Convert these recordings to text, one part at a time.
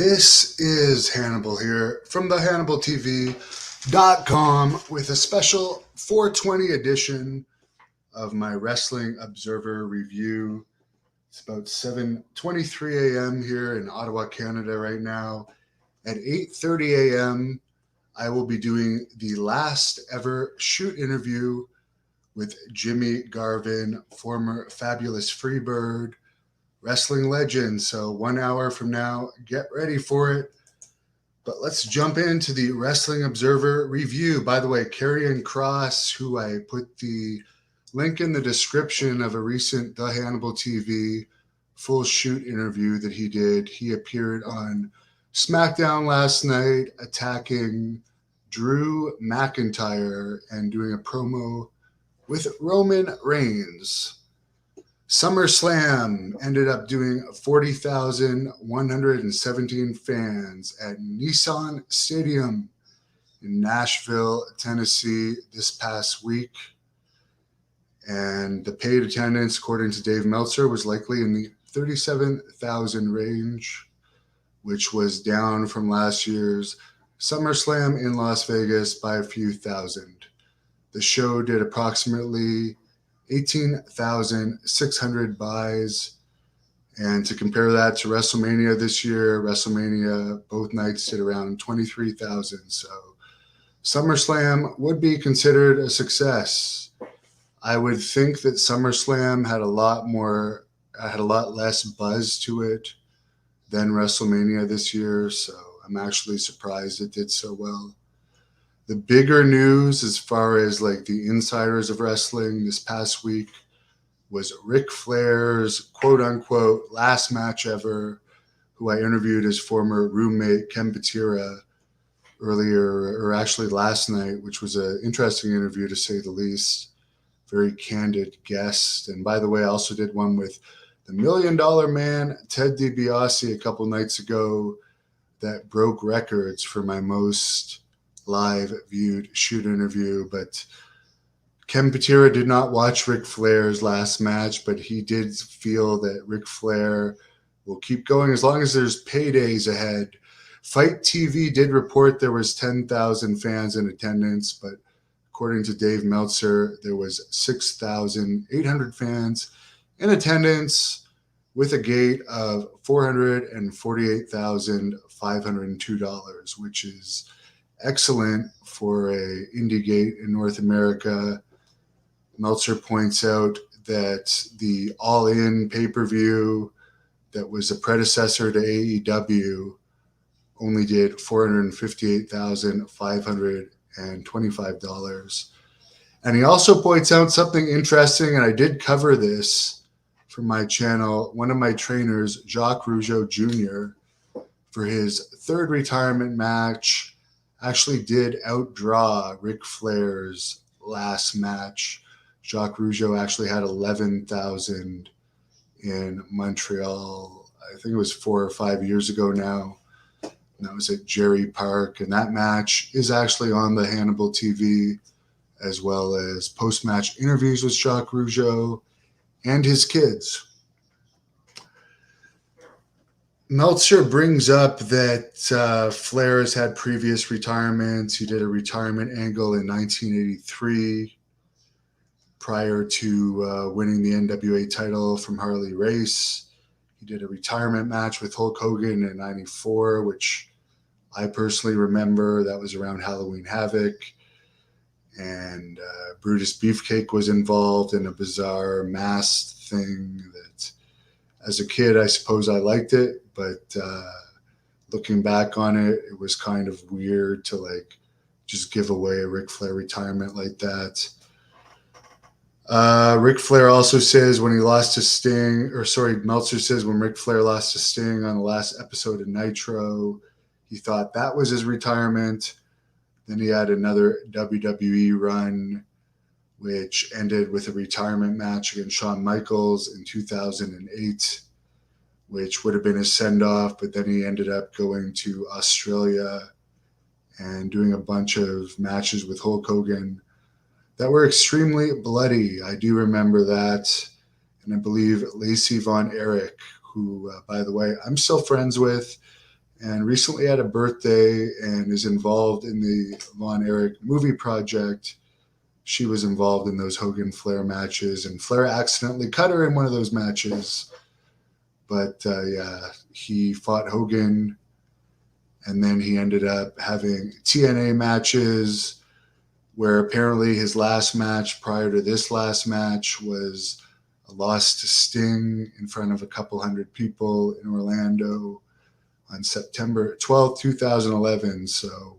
This is Hannibal here from the HannibalTV.com with a special 420 edition of my Wrestling Observer review. It's about 7:23 a.m. here in Ottawa, Canada right now. At 8:30 a.m., I will be doing the last ever shoot interview with Jimmy Garvin, former Fabulous Freebird, wrestling legend. So 1 hour from now, get ready for it. But let's jump into the Wrestling Observer review. By the way, Karrion Kross, who I put the link in the description of a recent The Hannibal TV full shoot interview that he did. He appeared on SmackDown last night attacking Drew McIntyre and doing a promo with Roman Reigns. SummerSlam ended up doing 40,117 fans at Nissan Stadium in Nashville, Tennessee this past week. And the paid attendance, according to Dave Meltzer, was likely in the 37,000 range, which was down from last year's SummerSlam in Las Vegas by a few thousand. The show did approximately 18,600 buys. And to compare that to WrestleMania this year, WrestleMania both nights did around 23,000. So SummerSlam would be considered a success. I would think that SummerSlam had a lot less buzz to it than WrestleMania this year. So I'm actually surprised it did so well. The bigger news as far as like the insiders of wrestling this past week was Ric Flair's quote unquote last match ever, who I interviewed his former roommate Ken Patera earlier, or actually last night, which was an interesting interview to say the least. Very candid guest. And by the way, I also did one with the $1 Million Man, Ted DiBiase, a couple nights ago that broke records for my most live viewed shoot interview. But Ken Patera did not watch Ric Flair's last match, but he did feel that Ric Flair will keep going as long as there's paydays ahead. Fight TV did report there was 10,000 fans in attendance, but according to Dave Meltzer, there was 6,800 fans in attendance with a gate of $448,502, which is excellent for a indie gate in North America. Meltzer points out that the All-In pay-per-view that was a predecessor to AEW only did $458,525. And he also points out something interesting, and I did cover this for my channel. One of my trainers, Jacques Rougeau Jr., for his third retirement match, actually did outdraw Ric Flair's last match. Jacques Rougeau actually had 11,000 in Montreal. I think it was 4 or 5 years ago now. And that was at Jerry Park. And that match is actually on the Hannibal TV, as well as post-match interviews with Jacques Rougeau and his kids. Meltzer brings up that Flair has had previous retirements. He did a retirement angle in 1983 prior to winning the NWA title from Harley Race. He did a retirement match with Hulk Hogan in 94, which I personally remember. That was around Halloween Havoc. And Brutus Beefcake was involved in a bizarre masked thing that, as a kid, I suppose I liked it. But looking back on it, it was kind of weird to like just give away a Ric Flair retirement like that. Ric Flair also says when he lost to Sting, Meltzer says when Ric Flair lost to Sting on the last episode of Nitro, he thought that was his retirement. Then he had another WWE run, which ended with a retirement match against Shawn Michaels in 2008. Which would have been his send-off, but then he ended up going to Australia and doing a bunch of matches with Hulk Hogan that were extremely bloody. I do remember that. And I believe Lacey Von Erich, who, by the way, I'm still friends with and recently had a birthday and is involved in the Von Erich movie project. She was involved in those Hogan Flair matches, and Flair accidentally cut her in one of those matches. But yeah, he fought Hogan, and then he ended up having TNA matches where apparently his last match prior to this last match was a loss to Sting in front of a couple hundred people in Orlando on September 12th, 2011. So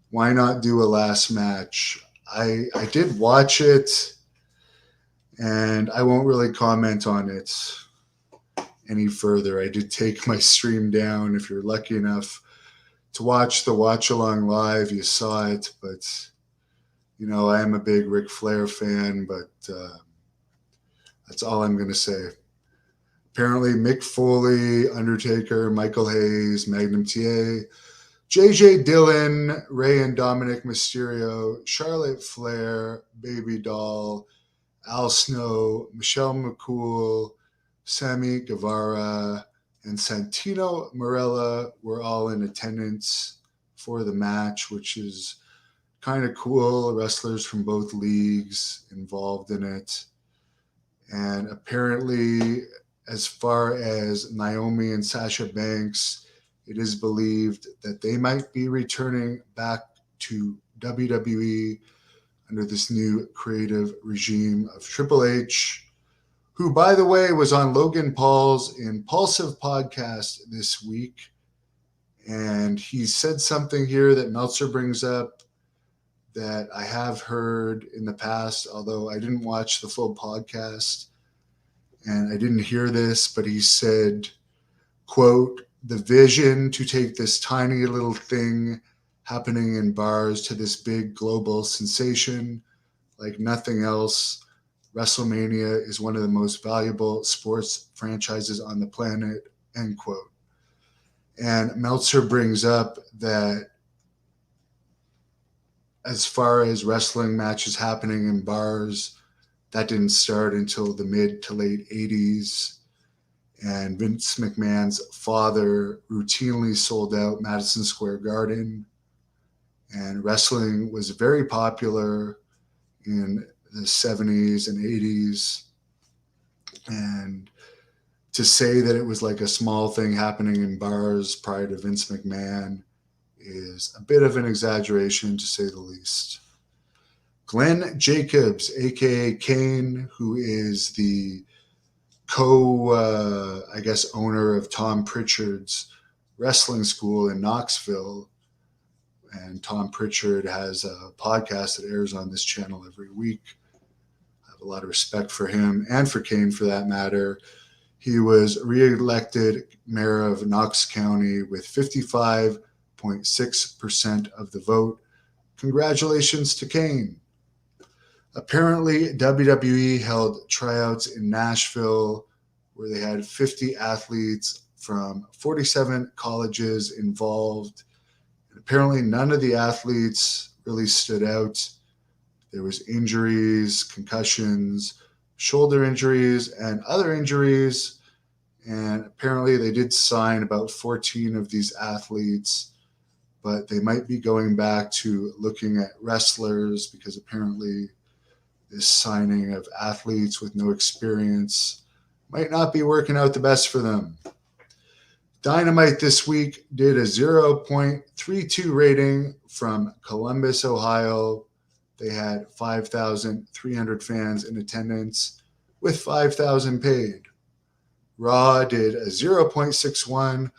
why not do a last match? I did watch it, and I won't really comment on it any further. I did take my stream down. If you're lucky enough to watch the watch along live, you saw it. But, you know, I am a big Ric Flair fan, but that's all I'm going to say. Apparently, Mick Foley, Undertaker, Michael Hayes, Magnum TA, JJ Dillon, Rey and Dominic Mysterio, Charlotte Flair, Baby Doll, Al Snow, Michelle McCool, Sammy Guevara, and Santino Marella were all in attendance for the match, which is kind of cool. Wrestlers from both leagues involved in it. And apparently, as far as Naomi and Sasha Banks, it is believed that they might be returning back to WWE under this new creative regime of Triple H, who, by the way, was on Logan Paul's Impulsive podcast this week. And he said something here that Meltzer brings up that I have heard in the past, although I didn't watch the full podcast and I didn't hear this, but he said, quote, "The vision to take this tiny little thing happening in bars to this big global sensation like nothing else. WrestleMania is one of the most valuable sports franchises on the planet," end quote. And Meltzer brings up that as far as wrestling matches happening in bars, that didn't start until the mid to late 80s. And Vince McMahon's father routinely sold out Madison Square Garden. And wrestling was very popular in the 70s and 80s. And to say that it was like a small thing happening in bars prior to Vince McMahon is a bit of an exaggeration, to say the least. Glenn Jacobs, aka Kane, who is the owner of Tom Pritchard's wrestling school in Knoxville. And Tom Pritchard has a podcast that airs on this channel every week. I have a lot of respect for him and for Kane for that matter. He was reelected mayor of Knox County with 55.6% of the vote. Congratulations to Kane. Apparently, WWE held tryouts in Nashville where they had 50 athletes from 47 colleges involved. And apparently, none of the athletes really stood out. There was injuries, concussions, shoulder injuries, and other injuries. And apparently, they did sign about 14 of these athletes, but they might be going back to looking at wrestlers because apparently this signing of athletes with no experience might not be working out the best for them. Dynamite this week did a 0.32 rating from Columbus, Ohio. They had 5,300 fans in attendance with 5,000 paid. Raw did a 0.61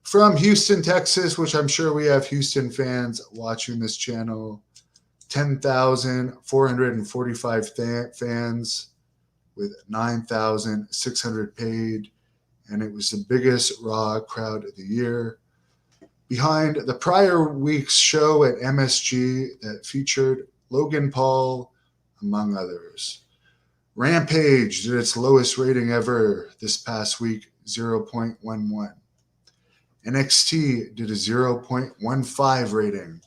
from Houston, Texas, which I'm sure we have Houston fans watching this channel. 10,445 fans with 9,600 paid, and it was the biggest Raw crowd of the year. Behind the prior week's show at MSG that featured Logan Paul, among others. Rampage did its lowest rating ever this past week, 0.11. NXT did a 0.15 rating.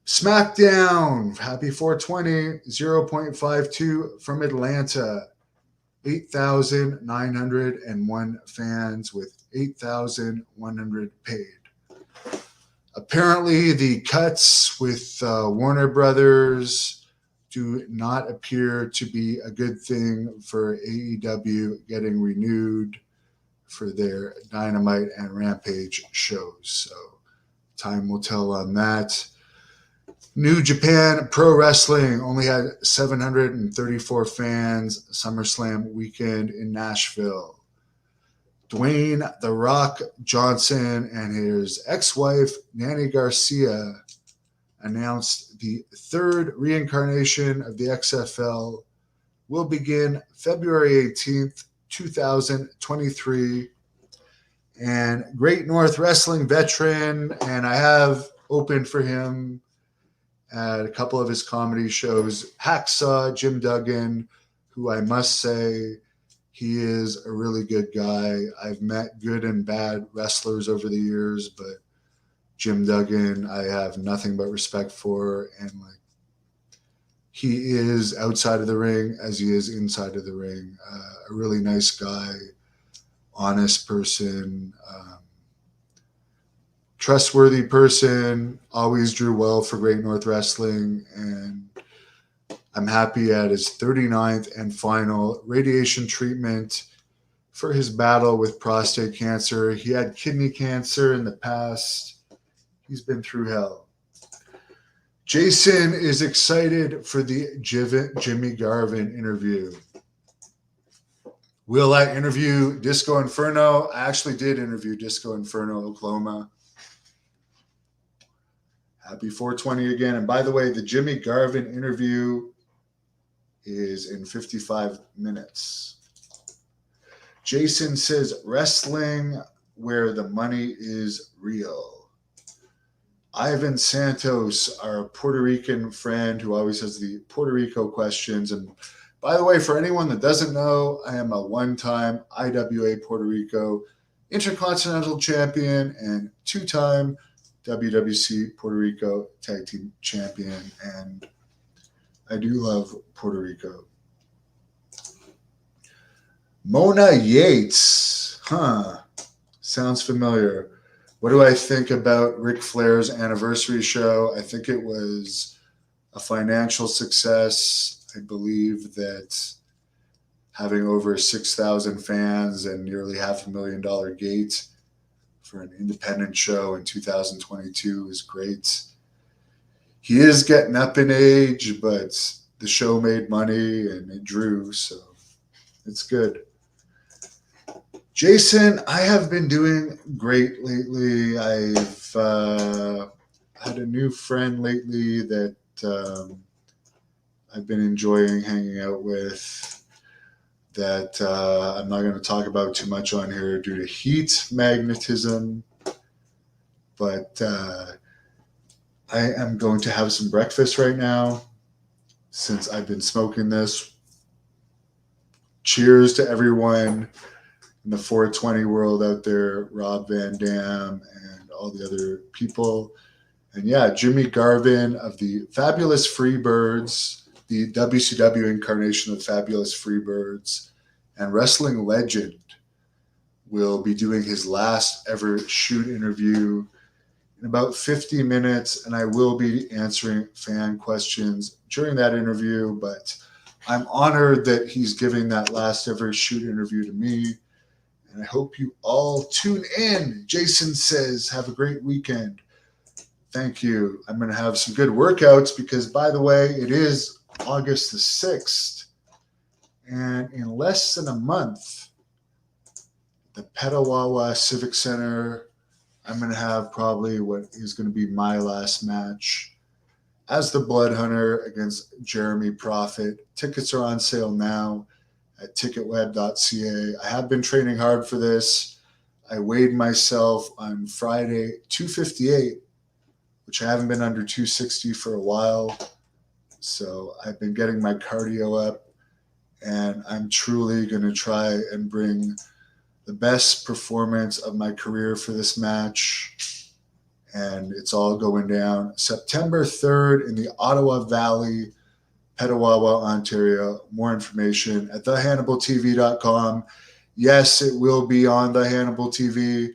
SmackDown, happy 420, 0.52 from Atlanta. 8,901 fans with 8,100 paid. Apparently, the cuts with Warner Brothers do not appear to be a good thing for AEW getting renewed for their Dynamite and Rampage shows. So time will tell on that. New Japan Pro Wrestling only had 734 fans SummerSlam weekend in Nashville. Dwayne "The Rock" Johnson and his ex-wife Nanny Garcia announced the third reincarnation of the XFL will begin February 18th, 2023. And Great North Wrestling veteran, and I have opened for him at a couple of his comedy shows, Hacksaw Jim Duggan, who I must say, he is a really good guy. I've met good and bad wrestlers over the years, but Jim Duggan, I have nothing but respect for. And like, he is outside of the ring as he is inside of the ring. A really nice guy, honest person, trustworthy person, always drew well for Great North Wrestling. And I'm happy at his 39th and final radiation treatment for his battle with prostate cancer. He had kidney cancer in the past. He's been through hell. Jason is excited for the Jimmy Garvin interview. Will I interview Disco Inferno? I actually did interview Disco Inferno, Oklahoma. Happy 420 again. And by the way, the Jimmy Garvin interview is in 55 minutes. Jason says, wrestling where the money is real. Ivan Santos, our Puerto Rican friend who always has the Puerto Rico questions. And by the way, for anyone that doesn't know, I am a one-time IWA Puerto Rico Intercontinental Champion and two-time WWC Puerto Rico Tag Team Champion. And I do love Puerto Rico. Mona Yates. Sounds familiar. What do I think about Ric Flair's anniversary show? I think it was a financial success. I believe that having over 6,000 fans and nearly $500,000 gate for an independent show in 2022 is great. He is getting up in age, but the show made money and it drew, so it's good. Jason, I have been doing great lately. I've had a new friend lately that I've been enjoying hanging out with that I'm not going to talk about too much on here due to heat magnetism, but I am going to have some breakfast right now since I've been smoking this. Cheers to everyone in the 420 world out there, Rob Van Dam and all the other people. And yeah, Jimmy Garvin of the Fabulous Freebirds, the WCW incarnation of Fabulous Freebirds, and wrestling legend will be doing his last ever shoot interview in about 50 minutes, and I will be answering fan questions during that interview, but I'm honored that he's giving that last ever shoot interview to me, and I hope you all tune in. Jason says, have a great weekend. Thank you. I'm going to have some good workouts because, by the way, it is August the 6th, and in less than a month, the Petawawa Civic Center, I'm going to have probably what is going to be my last match as the Blood Hunter against Jeremy Prophet. Tickets are on sale now at ticketweb.ca. I have been training hard for this. I weighed myself on Friday, 258, which I haven't been under 260 for a while. So I've been getting my cardio up, and I'm truly going to try and bring the best performance of my career for this match. And it's all going down September 3rd in the Ottawa Valley Petawawa, Ontario. More information at thehannibaltv.com. Yes, it will be on the Hannibal TV,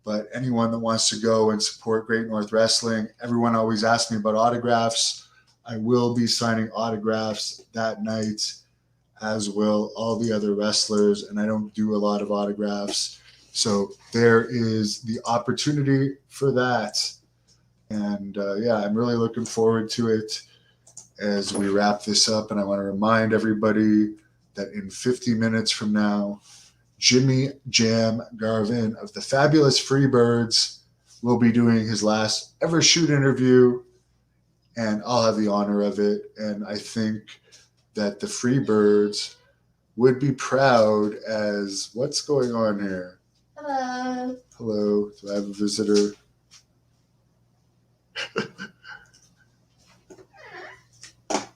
but anyone that wants to go and support Great North Wrestling, everyone always asks me about autographs. I will be signing autographs that night, as will all the other wrestlers, and I don't do a lot of autographs. So there is the opportunity for that. And yeah, I'm really looking forward to it as we wrap this up. And I want to remind everybody that in 50 minutes from now, Jimmy Jam Garvin of the Fabulous Freebirds will be doing his last ever shoot interview, and I'll have the honor of it. And I think that the Freebirds would be proud as what's going on here? Hello. Hello. Do I have a visitor?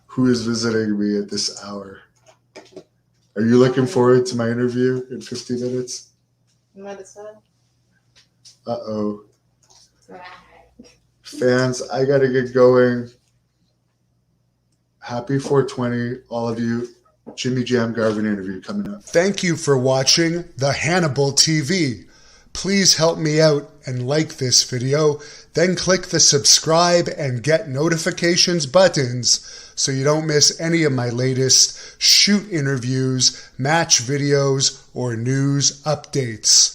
Who is visiting me at this hour? Are you looking forward to my interview in 50 minutes? Might as well. Uh-oh. Right. Fans, I got to get going. Happy 420, all of you. Jimmy Jam Garvin interview coming up. Thank you for watching the Hannibal TV. Please help me out and like this video. Then click the subscribe and get notifications buttons so you don't miss any of my latest shoot interviews, match videos, or news updates.